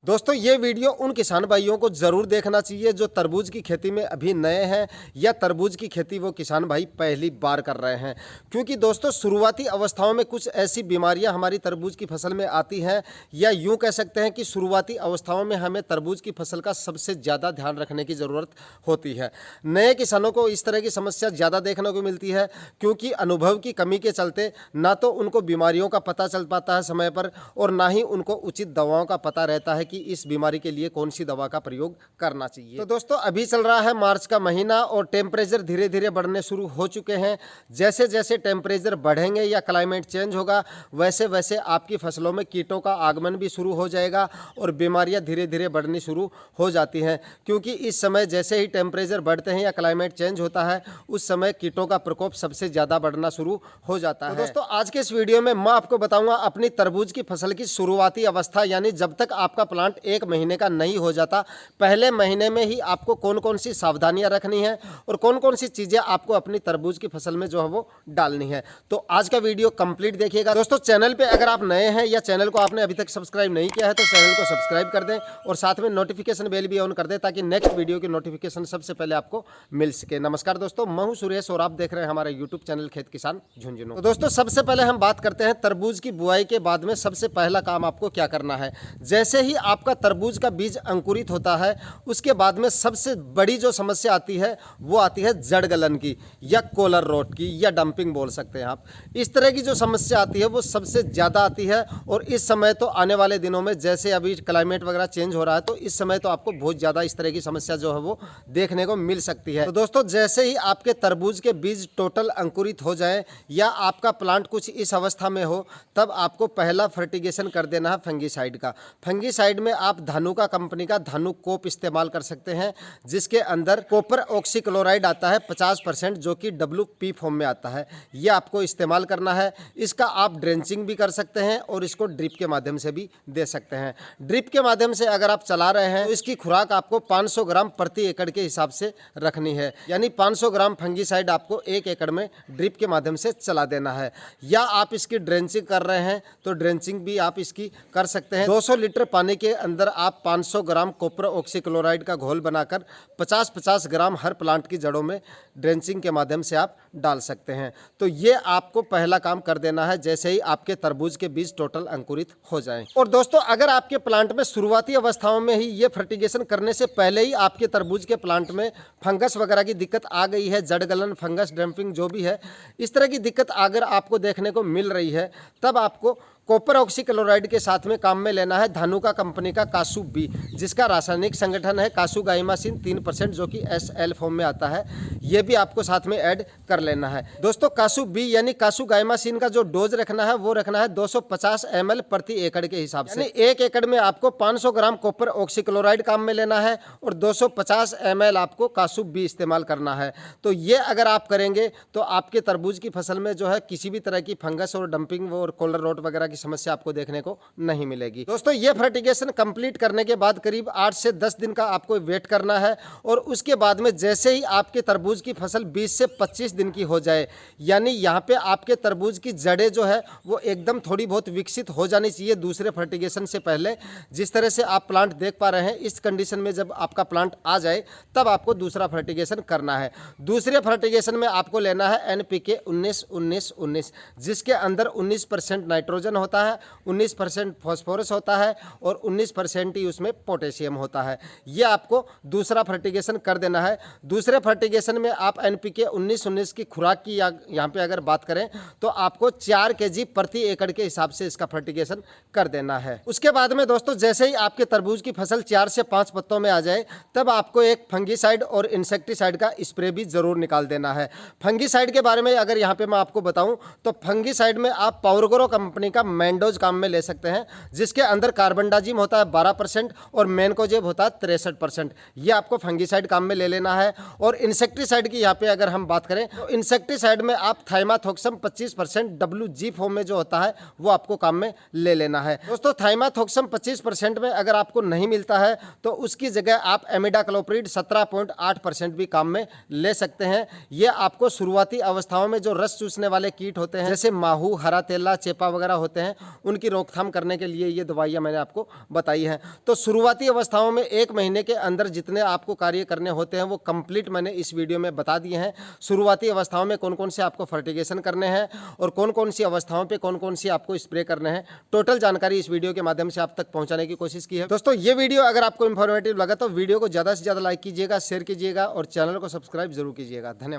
दोस्तों ये वीडियो उन किसान भाइयों को ज़रूर देखना चाहिए जो तरबूज की खेती में अभी नए हैं या तरबूज की खेती वो किसान भाई पहली बार कर रहे हैं। क्योंकि दोस्तों शुरुआती अवस्थाओं में कुछ ऐसी बीमारियां हमारी तरबूज की फसल में आती हैं, या यूं कह सकते हैं कि शुरुआती अवस्थाओं में हमें तरबूज की फसल का सबसे ज़्यादा ध्यान रखने की ज़रूरत होती है। नए किसानों को इस तरह की समस्या ज़्यादा देखने को मिलती है, क्योंकि अनुभव की कमी के चलते ना तो उनको बीमारियों का पता चल पाता है समय पर, और ना ही उनको उचित दवाओं का पता रहता है कि इस बीमारी के लिए कौन सी दवा का प्रयोग करना चाहिए। तो दोस्तों अभी चल रहा है मार्च का महीना और टेम्परेचर धीरे धीरे बढ़ने शुरू हो चुके हैं। जैसे जैसे टेम्परेचर बढ़ेंगे या क्लाइमेट चेंज होगा वैसे वैसे आपकी फसलों में कीटों का आगमन भी शुरू हो जाएगा और बीमारियां धीरे धीरे बढ़नी शुरू हो जाती हैं। क्योंकि इस समय जैसे ही टेम्परेचर बढ़ते हैं या क्लाइमेट चेंज होता है उस समय कीटों का प्रकोप सबसे ज़्यादा बढ़ना शुरू हो जाता है। तो दोस्तों आज के इस वीडियो में मैं आपको बताऊंगा अपनी तरबूज की फसल की शुरुआती अवस्था, यानी जब तक आपका प्लांट एक महीने का नहीं हो जाता, पहले महीने में ही आपको कौन कौन सी सावधानियां रखनी है और कौन कौन सी चीजें आपको अपनी तरबूज की फसल में जो है वो डालनी है। तो आज का वीडियो कंप्लीट देखिएगा। दोस्तों चैनल पे अगर आप नए हैं या चैनल को आपने अभी तक सब्सक्राइब नहीं किया है तो चैनल को सब्सक्राइब कर दें और साथ में नोटिफिकेशन बेल भी ऑन कर दें ताकि नेक्स्ट वीडियो की नोटिफिकेशन सबसे पहले आपको मिल सके। नमस्कार दोस्तों, मैं हूं सुरेश और आप देख रहे हैं हमारा यूट्यूब चैनल खेत किसान झुंझुनू। तो दोस्तों सबसे पहले हम बात करते हैं तरबूज की बुआई के बाद में सबसे पहला काम आपको क्या करना है। जैसे ही आपका तरबूज का बीज अंकुरित होता है उसके बाद में सबसे बड़ी जो समस्या आती है वो आती है जड़ गलन की या कॉलर रोट की या डंपिंग बोल सकते हैं आप। इस तरह की जो समस्या आती है वो सबसे ज़्यादा आती है और इस समय तो आने वाले दिनों में जैसे अभी क्लाइमेट वगैरह चेंज हो रहा है तो इस समय तो आपको बहुत ज़्यादा इस तरह की समस्या जो है वो देखने को मिल सकती है। तो दोस्तों जैसे ही आपके तरबूज के बीज टोटल अंकुरित हो जाए या आपका प्लांट कुछ इस अवस्था में हो तब आपको पहला फर्टिगेशन कर देना है फंगीसाइड का। फंगीसाइड में आप धानुका कंपनी का धानु कोप इस्तेमाल कर सकते हैं जिसके अंदर कॉपर ऑक्सीक्लोराइड आता है 50% जो कि WP फॉर्म में आता है। यह आपको इस्तेमाल करना है। इसका आप ड्रेंचिंग भी कर सकते हैं और इसको ड्रिप के माध्यम से भी दे सकते हैं। ड्रिप के माध्यम से अगर आप चला रहे हैं तो इसकी खुराक आपको 500 ग्राम प्रति एकड़ के हिसाब से रखनी है, यानी 500 ग्राम फंगीसाइड आपको 1 एकड़ में ड्रिप के माध्यम से चला देना है। या आप इसकी ड्रेंचिंग कर रहे हैं तो ड्रेंचिंग भी आप इसकी कर सकते हैं। 200 लीटर पानी के अंदर आप 500 ग्राम कॉपर ऑक्सीक्लोराइड का घोल बनाकर 50-50 ग्राम हर प्लांट की जड़ों में ड्रेंचिंग के माध्यम से आप डाल सकते हैं। तो ये आपको पहला काम कर देना है जैसे ही आपके तरबूज के बीज टोटल अंकुरित हो जाएं। और दोस्तों अगर आपके प्लांट में शुरुआती अवस्थाओं में ही ये फर्टिगेशन करने से पहले ही आपके तरबूज के प्लांट में फंगस वगैरह की दिक्कत आ गई है, जड़ गलन, फंगस, डंपिंग जो भी है, इस तरह की दिक्कत अगर आपको देखने को मिल रही है तब आपको कॉपर ऑक्सीक्लोराइड के साथ में काम में लेना है धानुका कंपनी का कासू बी, जिसका रासायनिक संगठन है कासूगाइमासिन 3% जो कि SL फॉर्म में आता है। यह भी आपको साथ में ऐड कर लेना है। दोस्तों कासू बी यानी कासूगाइमासिन का जो डोज रखना है वो रखना है 250 ml प्रति एकड़ के हिसाब से। यानी 1 एकड़ में आपको 500 ग्राम कॉपर ऑक्सीक्लोराइड काम में लेना है और 250 ml आपको कासू बी इस्तेमाल करना है। तो ये अगर आप करेंगे तो आपके तरबूज की फसल में जो है किसी भी तरह की फंगस और डंपिंग और कॉलर रोट वगैरह की समस्या आपको देखने को नहीं मिलेगी। दोस्तों ये फर्टिगेशन कंप्लीट करने के बाद करीब 8 से 10 दिन का आपको वेट करना है और उसके बाद में जैसे ही आपके तरबूज की फसल 20 से 25 दिन की हो जाए, यानी यहाँ पे आपके तरबूज की जड़ें जो है वो एकदम थोड़ी बहुत विकसित हो जानी चाहिए दूसरे फर्टिगेशन से पहले। जिस तरह से आप प्लांट देख पा रहे हैं इस कंडीशन में जब आपका प्लांट आ जाए तब आपको दूसरा फर्टिगेशन करना है। दूसरे फर्टिगेशन में आपको लेना है NPK 19-19-19 जिसके अंदर 19% नाइट्रोजन होता है, 19% फास्फोरस होता है और 19% ही उसमें पोटेशियम होता है। ये आपको दूसरा फर्टिगेशन कर देना है। दूसरे फर्टिगेशन में आप NPK 19-19 की खुराक की यहाँ पे अगर बात करें तो आपको 4 kg प्रति एकड़ के हिसाब से इसका फर्टिगेशन कर देना है। उसके बाद में दोस्तों जैसे ही आपके तरबूज की फसल 4 से 5 पत्तों में आ जाए तब आपको एक फंगीसाइड और इंसेक्टिसाइड का स्प्रे भी जरूर निकाल देना है। फंगीसाइड के बारे में अगर यहाँ पे मैं आपको बताऊं तो फंगीसाइड में आप पावरग्रो कंपनी का मैंडोज काम में ले सकते हैं जिसके अंदर कार्बनडाजिम होता है 12% और मैनकोजेब होता है 63%। ये आपको फंगीसाइड काम में ले लेना है। और इंसेक्टिसाइड की यहाँ पे अगर हम बात करें तो इंसेक्टिसाइड में आप थाइमाथोक्सम 25% WG फॉर्म में जो होता है वो आपको काम में ले लेना है। दोस्तों थाइमाथोक्सम 25% में अगर आपको नहीं मिलता है तो उसकी जगह आप एमिडाक्लोप्रिड 17.8% भी काम में ले सकते हैं। ये आपको शुरुआती अवस्थाओं में जो रस चूसने वाले कीट होते हैं जैसे माहू, हरा तेला, चेपा वगैरह होते होते हैं उनकी रोकथाम करने के लिए ये दवाइयाँ मैंने आपको बताई हैं। तो शुरुआती अवस्थाओं में 1 महीने के अंदर जितने आपको कार्य करने होते हैं वो कंप्लीट मैंने इस वीडियो में बता दिए हैं। शुरुआती अवस्थाओं में कौन कौन से आपको फर्टिगेशन करने हैं और कौन कौन सी अवस्थाओं पे कौन कौन सी आपको स्प्रे करने हैं, टोटल जानकारी इस वीडियो के माध्यम से आप तक पहुंचाने की कोशिश की है। दोस्तों ये वीडियो अगर आपको इन्फॉर्मेटिव लगा तो वीडियो को ज़्यादा से ज़्यादा लाइक कीजिएगा, शेयर कीजिएगा और चैनल को सब्सक्राइब जरूर कीजिएगा। धन्यवाद।